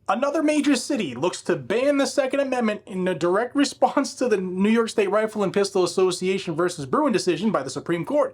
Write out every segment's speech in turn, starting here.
Another major city looks to ban the Second Amendment in a direct response to the New York State Rifle and Pistol Association versus Bruin decision by the Supreme Court.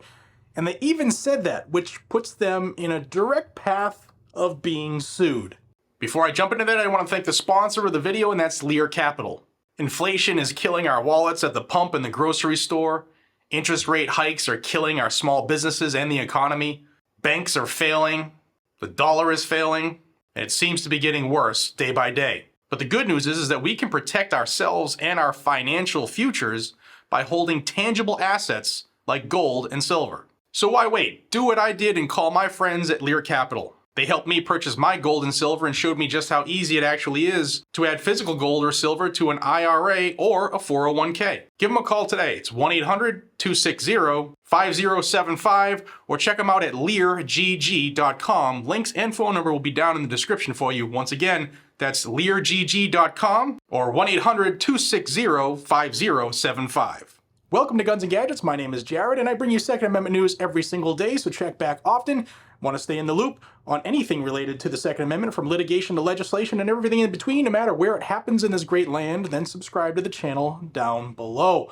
And they even said that, which puts them in a direct path of being sued. Before I jump into that, I want to thank the sponsor of the video, and that's Lear Capital. Inflation is killing our wallets at the pump and the grocery store. Interest rate hikes are killing our small businesses and the economy. Banks are failing. The dollar is failing. And it seems to be getting worse day by day. But the good news is that we can protect ourselves and our financial futures by holding tangible assets like gold and silver. So why wait? Do what I did and call my friends at Lear Capital. They helped me purchase my gold and silver and showed me just how easy it actually is to add physical gold or silver to an IRA or a 401k. Give them a call today. It's 1-800-260-5075 or check them out at leargg.com. Links and phone number will be down in the description for you. Once again, that's leargg.com or 1-800-260-5075. Welcome to Guns and Gadgets. My name is Jared, and I bring you Second Amendment news every single day, so check back often. Want to stay in the loop on anything related to the Second Amendment, from litigation to legislation and everything in between, no matter where it happens in this great land, then subscribe to the channel down below.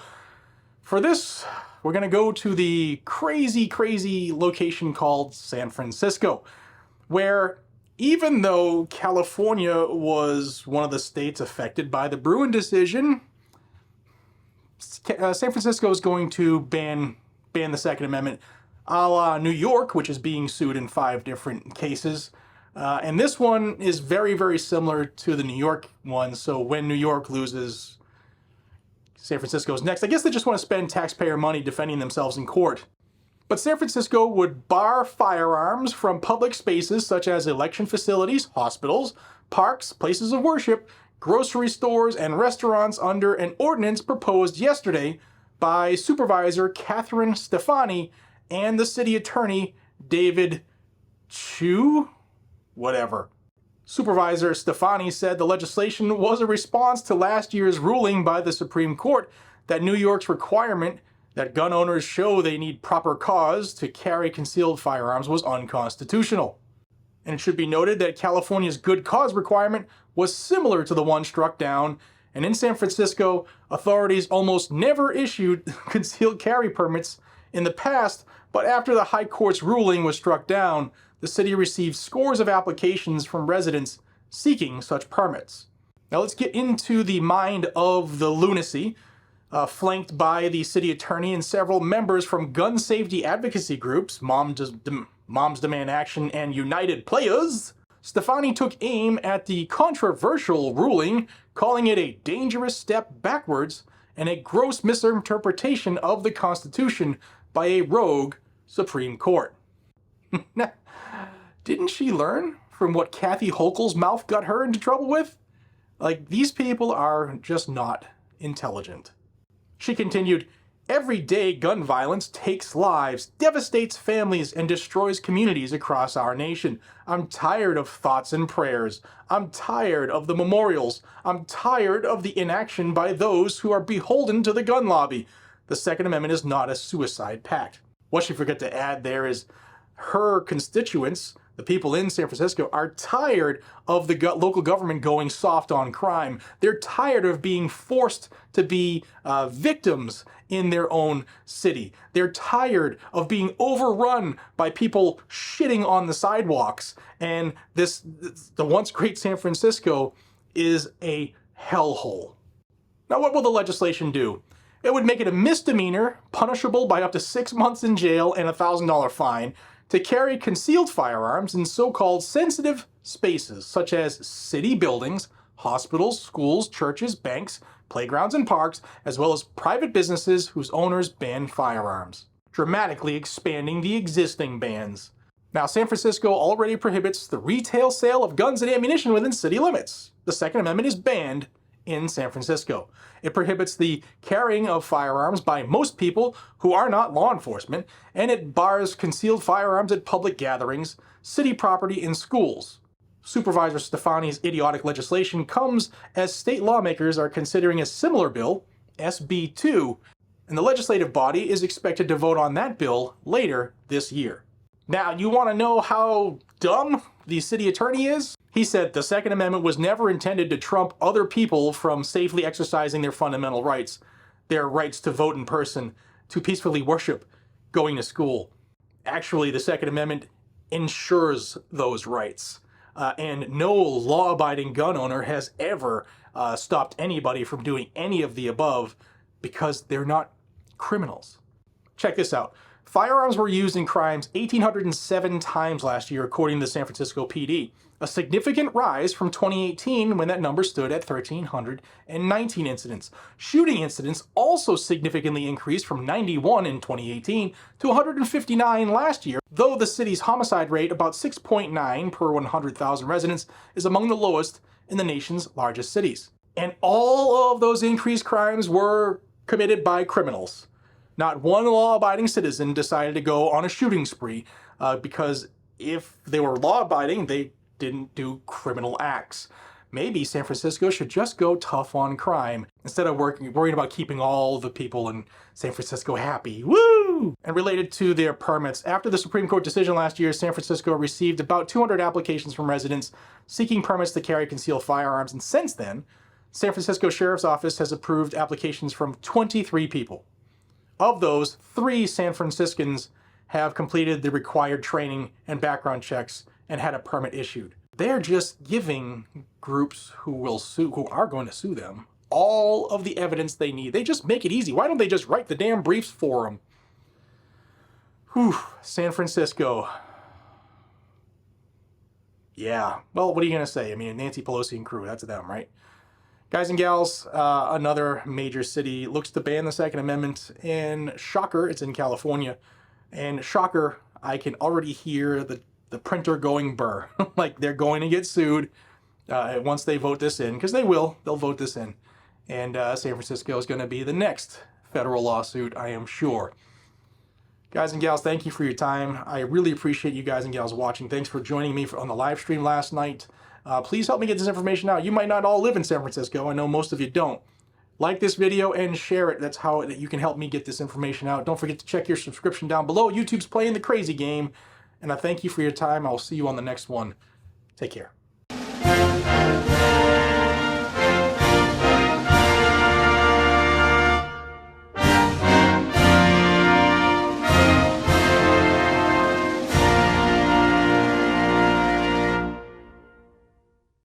For this, we're going to go to the crazy location called San Francisco, where even though California was one of the states affected by the Bruin decision, San Francisco is going to ban the Second Amendment, a la New York, which is being sued in 5 different cases. And this one is very similar to the New York one, so when New York loses, San Francisco's next. I guess they just want to spend taxpayer money defending themselves in court. But San Francisco would bar firearms from public spaces such as election facilities, hospitals, parks, places of worship, grocery stores, and restaurants under an ordinance proposed yesterday by Supervisor Catherine Stefani and the city attorney David Chu? Whatever. Supervisor Stefani said the legislation was a response to last year's ruling by the Supreme Court that New York's requirement that gun owners show they need proper cause to carry concealed firearms was unconstitutional. And it should be noted that California's good cause requirement was similar to the one struck down, and in San Francisco, authorities almost never issued concealed carry permits in the past, but after the High Court's ruling was struck down, the city received scores of applications from residents seeking such permits. Now let's get into the mind of the lunacy, flanked by the city attorney and several members from gun safety advocacy groups, Moms Demand Action and United Players. Stefani took aim at the controversial ruling, calling it a dangerous step backwards and a gross misinterpretation of the Constitution by a rogue Supreme Court. Didn't she learn from what Kathy Hochul's mouth got her into trouble with? Like, these people are just not intelligent. She continued, "Everyday gun violence takes lives, devastates families, and destroys communities across our nation. I'm tired of thoughts and prayers. I'm tired of the memorials. I'm tired of the inaction by those who are beholden to the gun lobby. The Second Amendment is not a suicide pact." What she forgot to add there is her constituents, the people in San Francisco, are tired of the local government going soft on crime. They're tired of being forced to be victims in their own city. They're tired of being overrun by people shitting on the sidewalks. And the once great San Francisco is a hellhole. Now, what will the legislation do? It would make it a misdemeanor, punishable by up to 6 months in jail and a $1,000 fine, to carry concealed firearms in so-called sensitive spaces, such as city buildings, hospitals, schools, churches, banks, playgrounds, and parks, as well as private businesses whose owners ban firearms, dramatically expanding the existing bans. Now, San Francisco already prohibits the retail sale of guns and ammunition within city limits. The Second Amendment is banned in San Francisco. It prohibits the carrying of firearms by most people who are not law enforcement, and it bars concealed firearms at public gatherings, city property, and schools. Supervisor Stefani's idiotic legislation comes as state lawmakers are considering a similar bill, SB 2, and the legislative body is expected to vote on that bill later this year. Now, you want to know how dumb the city attorney is? He said the Second Amendment was never intended to trump other people from safely exercising their fundamental rights, their rights to vote in person, to peacefully worship, going to school. Actually, the Second Amendment ensures those rights. And no law-abiding gun owner has ever stopped anybody from doing any of the above because they're not criminals. Check this out. Firearms were used in crimes 1,807 times last year, according to the San Francisco PD. A significant rise from 2018 when that number stood at 1,319 incidents. Shooting incidents also significantly increased from 91 in 2018 to 159 last year, though the city's homicide rate, about 6.9 per 100,000 residents, is among the lowest in the nation's largest cities. And all of those increased crimes were committed by criminals. Not one law-abiding citizen decided to go on a shooting spree because if they were law-abiding, they didn't do criminal acts. Maybe San Francisco should just go tough on crime instead of worrying about keeping all the people in San Francisco happy. Woo! And related to their permits, after the Supreme Court decision last year, San Francisco received about 200 applications from residents seeking permits to carry concealed firearms. And since then, San Francisco Sheriff's Office has approved applications from 23 people. Of those, 3 San Franciscans have completed the required training and background checks and had a permit issued. They're just giving groups who are going to sue them, all of the evidence they need. They just make it easy. Why don't they just write the damn briefs for them? Whew, San Francisco. Yeah, well, what are you going to say? I mean, Nancy Pelosi and crew, that's them, right? Guys and gals, another major city looks to ban the Second Amendment, and shocker, it's in California. And shocker, I can already hear the printer going burr. Like they're going to get sued once they vote this in, because they will. They'll vote this in. And San Francisco is going to be the next federal lawsuit, I am sure. Guys and gals, thank you for your time. I really appreciate you guys and gals watching. Thanks for joining me on the live stream last night. Please help me get this information out. You might not all live in San Francisco. I know most of you don't. Like this video and share it. That's how you can help me get this information out. Don't forget to check your subscription down below. YouTube's playing the crazy game. And I thank you for your time. I'll see you on the next one. Take care.